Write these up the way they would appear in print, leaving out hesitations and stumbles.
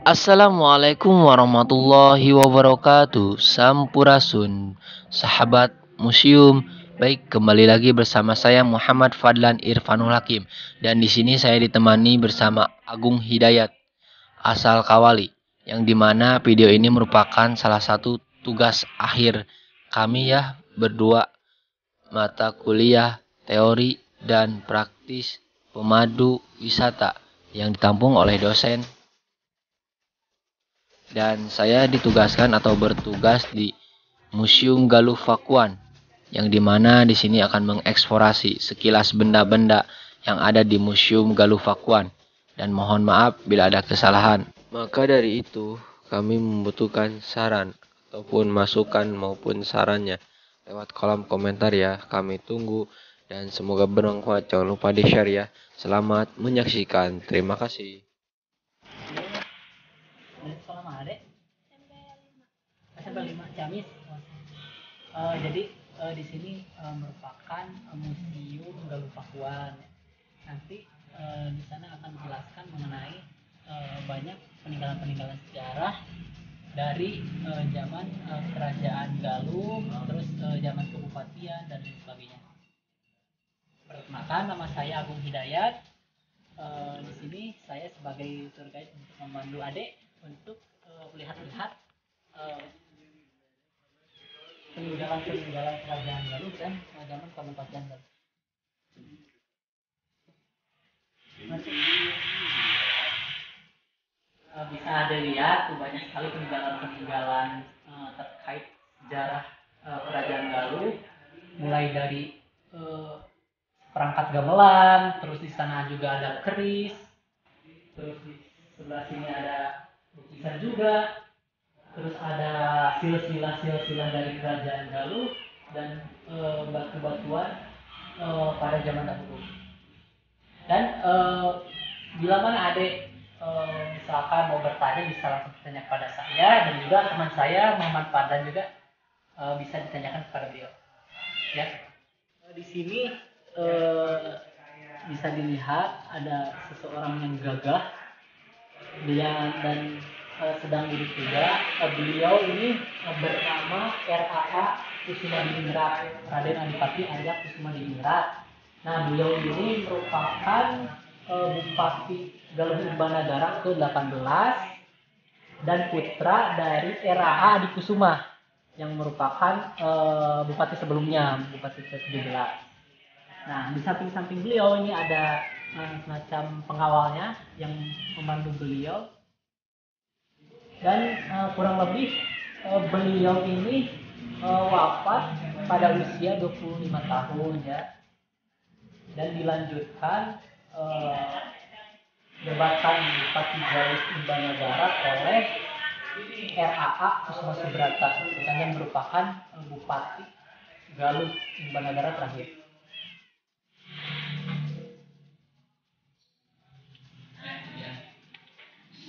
Assalamualaikum warahmatullahi wabarakatuh. Sampurasun, sahabat museum. Baik, kembali lagi bersama saya Muhammad Fadlan Irfanul Hakim dan di sini saya ditemani bersama Agung Hidayat asal Kawali, yang dimana video ini merupakan salah satu tugas akhir kami ya berdua, mata kuliah teori dan praktis pemadu wisata yang ditampung oleh dosen, dan saya ditugaskan atau bertugas di Museum Galuh Pakuan, yang dimana di sini akan mengeksplorasi sekilas benda-benda yang ada di Museum Galuh Pakuan, dan mohon maaf bila ada kesalahan. Maka dari itu kami membutuhkan saran ataupun masukan maupun sarannya lewat kolom komentar ya. Kami tunggu dan semoga bermanfaat. Jangan lupa di share ya. Selamat menyaksikan. Terima kasih. Sekolah mana dek? SMP 5 Ciamis. Jadi di sini merupakan museum Galuh Pakuan. Nanti di sana akan dijelaskan mengenai banyak peninggalan-peninggalan sejarah dari zaman kerajaan Galuh, terus zaman kebupatian dan lain sebagainya. Perkenalkan, nama saya Agung Hidayat. Di sini saya sebagai tour guide untuk memandu adik untuk melihat-lihat peninggalan-peninggalan kerajaan Galuh dan zaman kebupatian Galuh. Nanti bisa dilihat tuh banyak sekali peninggalan-peninggalan terkait sejarah kerajaan Galuh, mulai dari perangkat gamelan, terus di sana juga ada keris, terus di sebelah sini ada lukisan juga, terus ada silsilah dari kerajaan Galuh dan batu-batuan pada zaman dahulu. Dan bila mana adik misalkan mau bertanya bisa langsung bertanya kepada saya, dan juga teman saya Muhammad Fadlan juga bisa ditanyakan kepada beliau. Ya, di sini bisa dilihat ada seseorang yang gagah dia dan sedang duduk juga. Beliau ini bernama RAA Kusuma-Diningrat, Raden Adipati Arya Kusuma-Diningrat. Nah, beliau ini merupakan Bupati Galuh Imbanagara ke-18 dan putra dari RAA Adikusuma yang merupakan bupati sebelumnya, bupati ke-17. Nah, di samping-samping beliau ini ada semacam pengawalnya yang memandu beliau. Dan kurang lebih beliau ini wafat pada usia 25 tahun ya. Dan dilanjutkan jabatan Bupati Galuh Imbanagara oleh RAA Kusuma Subrata yang merupakan Bupati Galuh Imbanagara terakhir.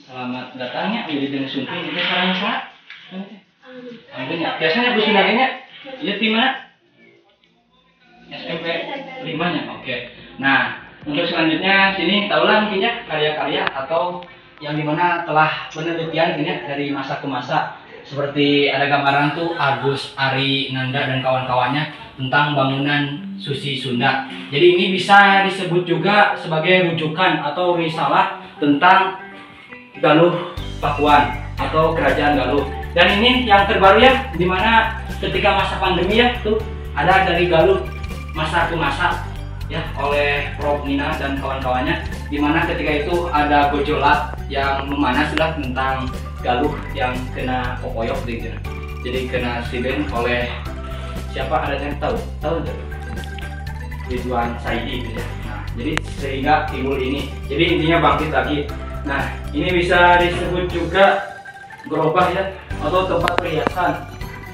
Selamat datangnya jadi dengan sumping itu sekarang saat. Biasanya Bu Sundarnya ya di mana? SMP 5-nya. Oke. Nah, untuk selanjutnya sini tahulah mungkin ya karya-karya atau yang dimana telah penelitian ini dari masa ke masa, seperti ada gambaran tuh Agus Ari Nanda dan kawan-kawannya tentang bangunan Susi Sunda. Jadi ini bisa disebut juga sebagai rujukan atau risalah tentang Galuh Pakuan atau Kerajaan Galuh. Dan ini yang terbaru ya, dimana ketika masa pandemi ya tuh ada dari Galuh masa ke masa ya oleh Prof Nina dan kawan-kawannya, dimana ketika itu ada gojolak yang memanas sudah tentang Galuh yang kena kokoyok gitu. Jadi kena siben oleh siapa, ada yang tahu nggak? Ridwan Saidi gitu ya. Nah, jadi sehingga timbul ini. Jadi intinya bangkit lagi. Nah, ini bisa disebut juga gerobak ya, atau tempat perhiasan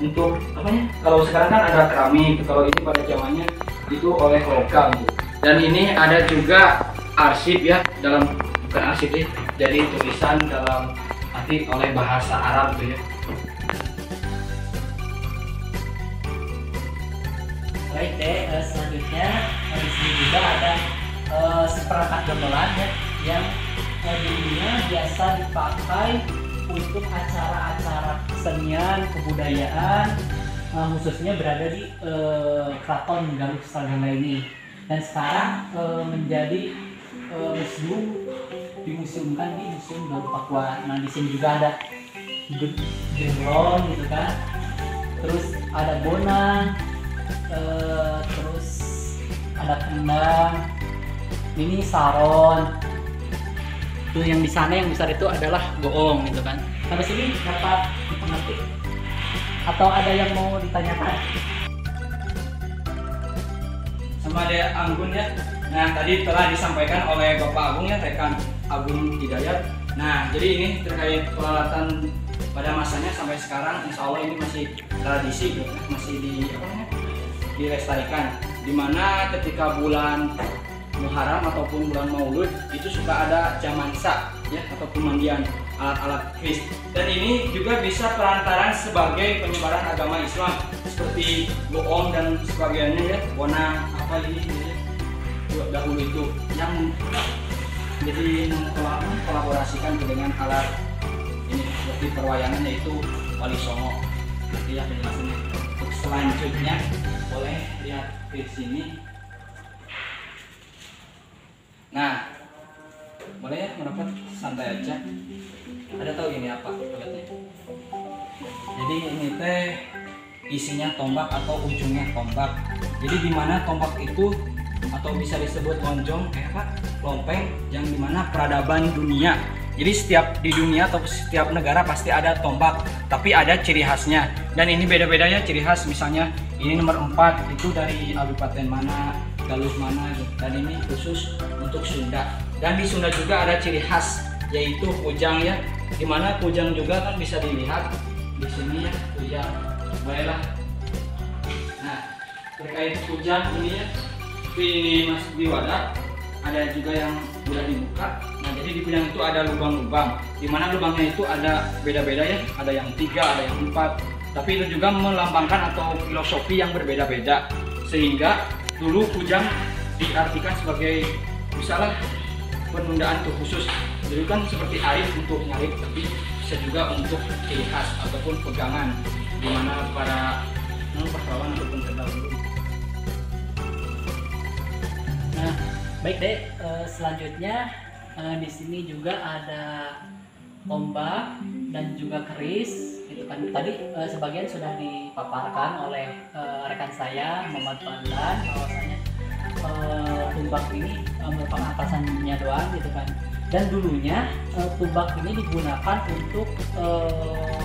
untuk apanya? Kalau sekarang kan ada keramik, kalau ini pada zamannya itu oleh logam. Dan ini ada juga arsip ya, dalam bukan arsip sih, jadi tulisan dalam arti oleh bahasa Arab gitu ya. Baik deh, selanjutnya di sini juga ada seperangkat gamelan ya, yang dulunya biasa dipakai untuk acara-acara kesenian, kebudayaan, khususnya berada di Keraton Galuh Sagala ini. Dan sekarang menjadi museum, dimuseumkan di Museum Galuh Pakuan. Nah, di sini juga ada genglong gitu kan, terus ada bonang, terus ada kendang, ini saron. Tuh yang di sana yang besar itu adalah goong gitu kan. Sampai sini dapat dimengerti atau ada yang mau ditanyakan? Sama ada Anggun ya. Nah, tadi telah disampaikan oleh Bapak Agung ya, rekan Agung Hidayat. Nah, jadi ini terkait peralatan pada masanya sampai sekarang, insya Allah ini masih tradisi gitu, masih dilestarikan. Dimana ketika bulan Muharram ataupun bulan Maulud itu suka ada jamansa ya, ataupun mandian alat-alat keris. Dan ini juga bisa perantaran sebagai penyebaran agama Islam seperti goong dan sebagainya ya, warna apa ini ya, dahulu itu yang jadi mengkolaborasikan dengan alat ini seperti perwayangan yaitu Wali Songo. Nanti ya penjelasannya. Untuk selanjutnya boleh lihat di sini. Nah, boleh ya merapat santai aja. Ada tahu ini apa? Lihatnya. Jadi ini teh isinya tombak atau ujungnya tombak. Jadi di mana tombak itu atau bisa disebut lonjong lompeng yang dimana peradaban dunia. Jadi setiap di dunia atau setiap negara pasti ada tombak, tapi ada ciri khasnya. Dan ini beda-beda ya ciri khas. Misalnya ini nomor 4 itu dari kabupaten mana, Galuh mana, dan ini khusus untuk Sunda. Dan di Sunda juga ada ciri khas yaitu kujang ya, dimana kujang juga kan bisa dilihat di sini ya, kujang. Baiklah. Nah, terkait kujang ini ya, ini masuk di wadah, ada juga yang sudah dibuka. Nah, jadi di bidang itu ada lubang-lubang, dimana lubangnya itu ada beda-beda ya, ada yang 3, ada yang 4. Tapi itu juga melambangkan atau filosofi yang berbeda-beda, sehingga dulu kujang diartikan sebagai misalnya penundaan tuh khusus. Jadi kan seperti air untuk nyalip, tapi bisa juga untuk ciri khas ataupun pegangan di mana para pahlawan ataupun terdahulu. Nah, baik deh. Selanjutnya di sini juga ada tombak dan juga keris. Itu kan tadi sebagian sudah dipaparkan oleh rekan saya Muhammad Fadlan, bahwasanya tumbak ini merupakan atasannya doang gitu kan. Dan dulunya tumbak ini digunakan untuk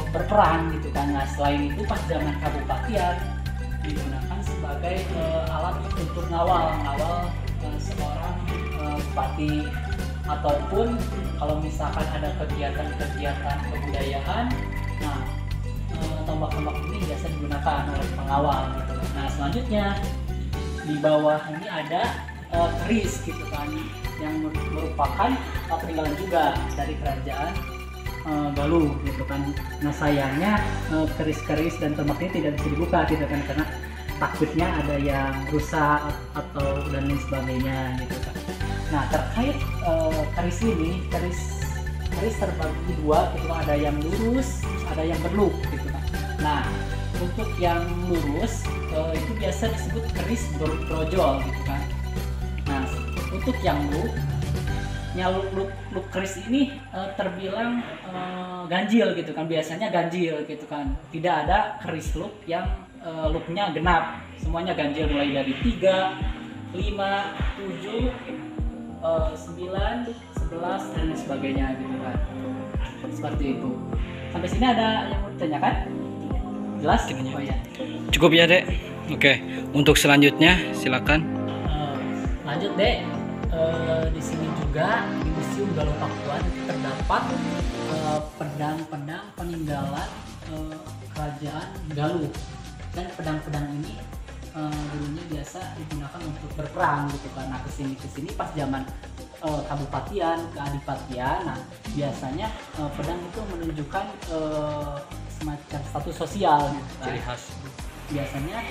berperang gitu kan. Nah, selain itu pas zaman kabupatian digunakan sebagai alat untuk ngawal seorang bupati, ataupun kalau misalkan ada kegiatan kebudayaan. Nah, tombak-tombak ini biasa digunakan oleh pengawal gitu. Nah, selanjutnya di bawah ini ada keris gitu kan, yang merupakan peninggalan juga dari kerajaan Galuh gitu kan. Nah, sayangnya keris-keris dan tombak ini tidak bisa dibuka gitu kan, karena takutnya ada yang rusak atau dan lain sebagainya gitu kan. Nah, terkait keris ini, keris terbagi dua gitu, ada yang lurus, ada yang berluk gitu kan. Nah, untuk yang lurus itu biasa disebut keris brojol gitu kan. Nah, untuk yang luk keris ini terbilang ganjil gitu kan, biasanya ganjil gitu kan. Tidak ada keris luk yang luknya genap, semuanya ganjil mulai dari 3, 5, 7, 9, 11 dan sebagainya gitu kan. Seperti itu. Sampai sini ada yang mau ditanyakan? Jelas? Oh ya. Cukup ya, Dek. Oke, untuk selanjutnya silakan. Lanjut, Dek. Di sini juga di Museum Galuh Pakuan terdapat pedang-pedang peninggalan kerajaan Galuh. Dan pedang-pedang ini dulunya biasa digunakan untuk berperang gitu kan. Nah, kesini pas zaman kabupatian, keadipatian, nah biasanya pedang itu menunjukkan semacam status sosial gitu kan. Ciri khas. Biasanya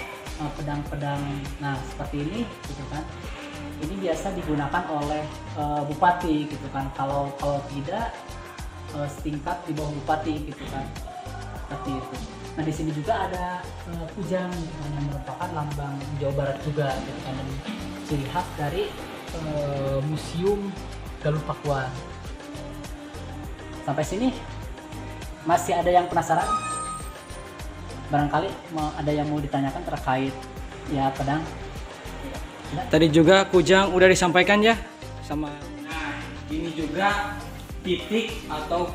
pedang-pedang nah seperti ini gitu kan, ini biasa digunakan oleh bupati gitu kan. Kalau tidak setingkat di bawah bupati gitu kan, seperti itu. Nah di sini juga ada kujang gitu kan, yang merupakan lambang Jawa Barat juga gitu kan, dan ciri khas dari Museum Galuh Pakuan. Sampai sini masih ada yang penasaran? Barangkali ada yang mau ditanyakan terkait ya pedang? Tadi juga kujang udah disampaikan ya sama. Nah, ini juga titik atau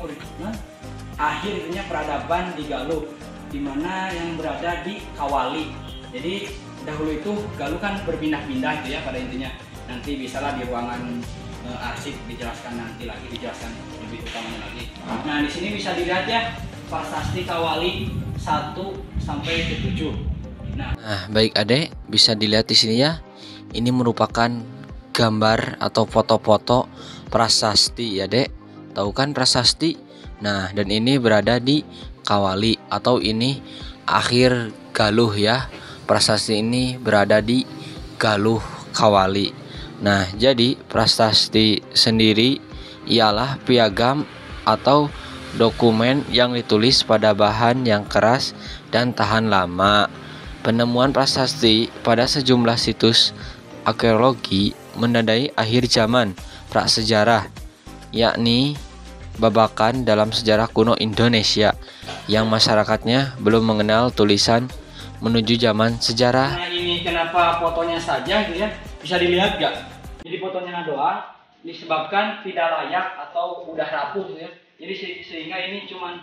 akhirnya peradaban di Galuh, di mana yang berada di Kawali. Jadi dahulu itu Galuh kan berpindah-pindah itu ya pada intinya. Nanti bisalah di ruangan arsip dijelaskan nanti lagi, dijelaskan lebih utamanya lagi. Nah, di sini bisa dilihat ya prasasti Kawali 1 sampai ke 7. Nah, baik Adek, bisa dilihat di sini ya. Ini merupakan gambar atau foto-foto prasasti ya, Dek. Tahu kan prasasti? Nah, dan ini berada di Kawali atau ini akhir Galuh ya. Prasasti ini berada di Galuh Kawali. Nah, jadi prasasti sendiri ialah piagam atau dokumen yang ditulis pada bahan yang keras dan tahan lama. Penemuan prasasti pada sejumlah situs arkeologi menandai akhir zaman prasejarah, yakni babakan dalam sejarah kuno Indonesia yang masyarakatnya belum mengenal tulisan menuju zaman sejarah. Nah, ini kenapa fotonya saja gitu ya? Bisa dilihat gak? Jadi fotonya doang disebabkan tidak layak atau udah rapuh gitu ya. Jadi sehingga ini cuman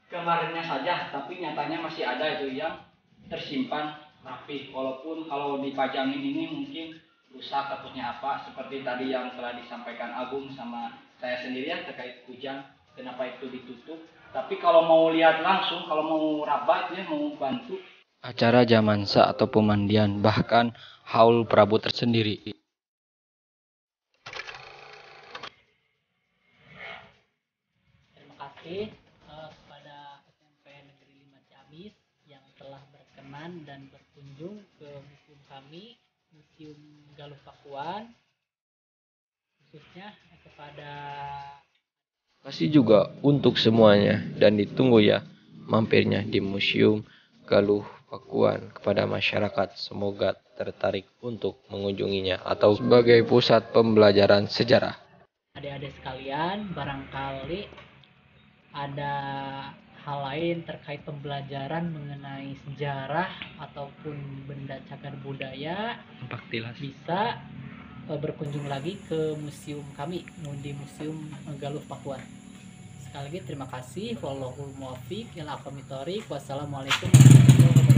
gambarnya saja, tapi nyatanya masih ada itu yang tersimpan rapi. Walaupun kalau dipajangin ini mungkin rusak takutnya apa, seperti tadi yang telah disampaikan Agung sama saya sendiri ya terkait kujang, kenapa itu ditutup. Tapi kalau mau lihat langsung, kalau mau rabat ya, mau bantu Acara jamansa atau pemandian, bahkan haul Prabu tersendiri. Terima kasih kepada SMP Negeri 5 Ciamis yang telah berkenan dan berkunjung ke museum kami, Museum Galuh Pakuan, khususnya kepada Kasih juga untuk semuanya dan ditunggu ya mampirnya di Museum Galuh Pakuan kepada masyarakat. Semoga tertarik untuk mengunjunginya atau sebagai pusat pembelajaran sejarah. adik-adik sekalian, barangkali ada hal lain terkait pembelajaran mengenai sejarah ataupun benda cagar budaya, bisa berkunjung lagi ke museum kami di Museum Galuh Pakuan. Sekali lagi terima kasih. Wallahul muwaffiq ila aqwamit thoriq. Wassalamualaikum warahmatullahi wabarakatuh.